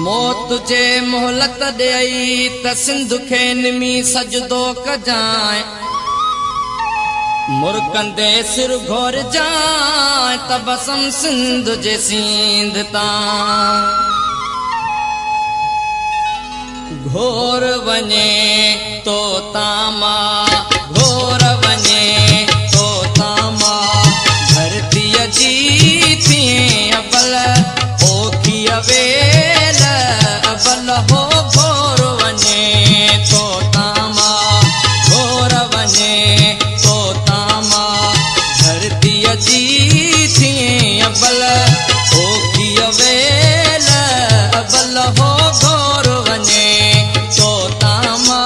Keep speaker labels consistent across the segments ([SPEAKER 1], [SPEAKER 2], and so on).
[SPEAKER 1] मौत जे मोहलत ॾेई त सिंध खे निमी सजदो कजाए मुर्कंदे सिर घोर जाए त बसम सिंध जे सींध तां घोर वञे तो तामा घोर वञे तो तामा धरतीअ जी थिए अबल ओखी अवेल अबल हो घोर वञे तो तामा घोर वञे तो तामा धरतीअ जी थिए अबल ओखी अवेल अबल हो घोर वञे तो तामा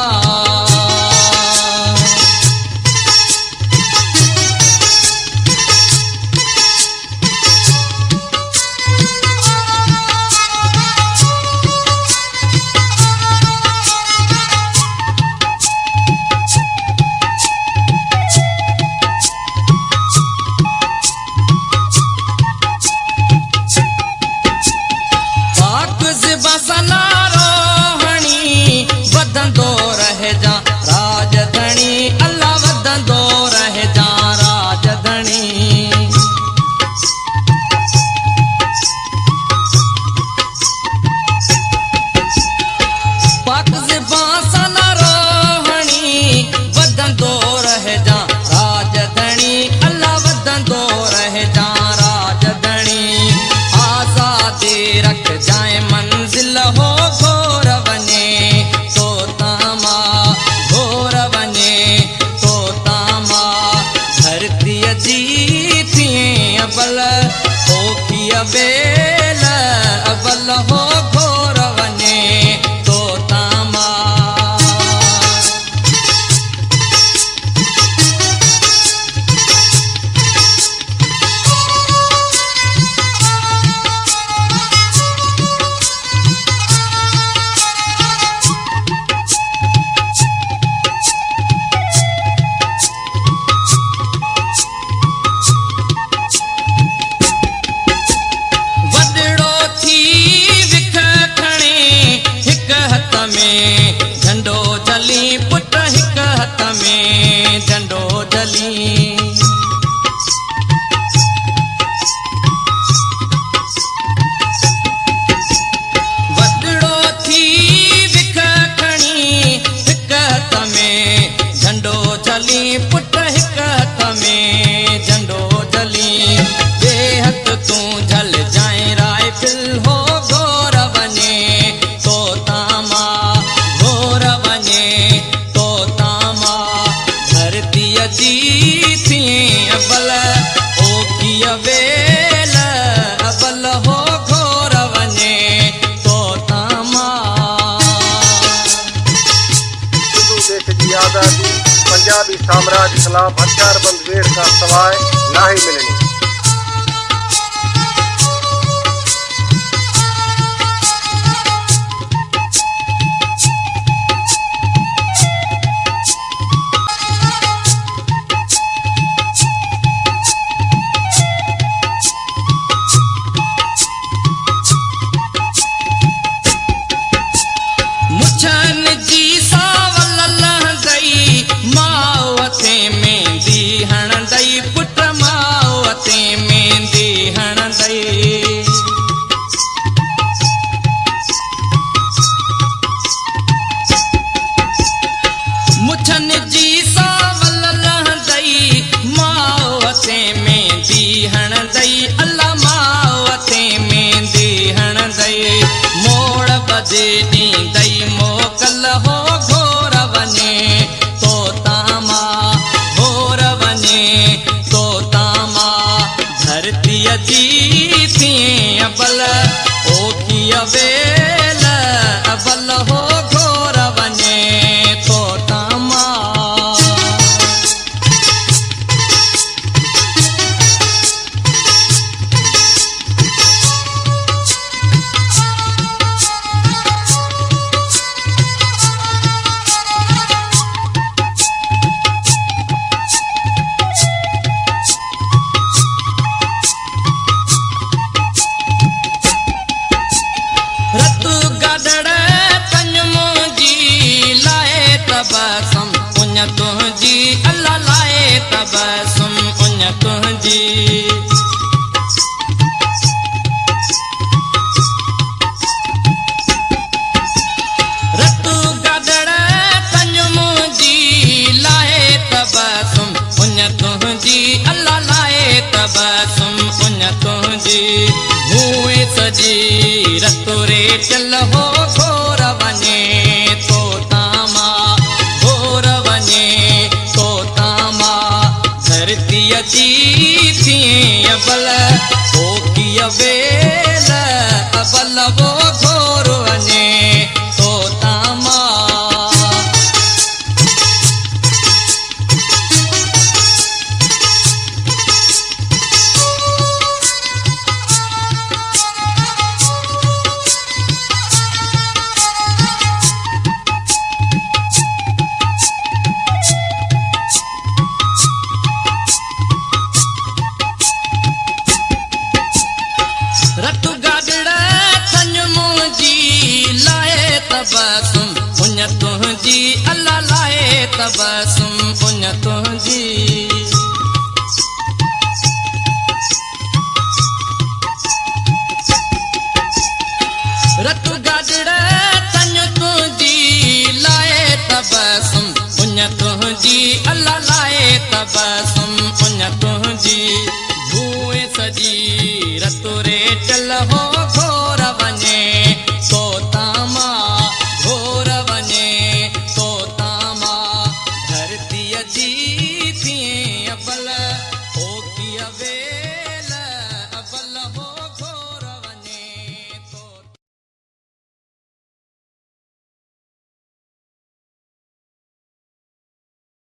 [SPEAKER 1] बेल अबल हो घोर वञे तो तामा झंडो जली पुट हिक हथ में झंडो जली वडड़ो थी विख खणी हिक हथ में झंडो जली पुट हिक हथ में झंडो जली बेहद तूं झल जाए राइफिल हो घोर वञे तो तामा घोर वञे तो तामा धरतीअ जी थिए अबल ओखी अवेल अबल हो घोर वञे तो तामा
[SPEAKER 2] सिंधु देश जी आज़ादी पंजाबी साम्राज्य खिलाफ हथियारबंद वेड़ का सवाइ ना ही मिलनी। मोकल हो घोर वञे तो तामा घोर वञे तो तामा धरतीअ जी थिए अबल ओखी अवेल अबल हो घोर वञे तो तामा रत
[SPEAKER 1] अबल ओ की अवेल अबल वो घोर वञे तो तामा रतु गागड़ थन मुंहिंजी लाए तबसुम उन तुंहिंजी अल्लाह लाए तबसुम उन तुंहिंजी रतु गागड़ थन तुंहिंजी लाए तबसुम उन तुंहिंजी अल्लाह लाए तबसुम उन तुंहिंजी भूए सजी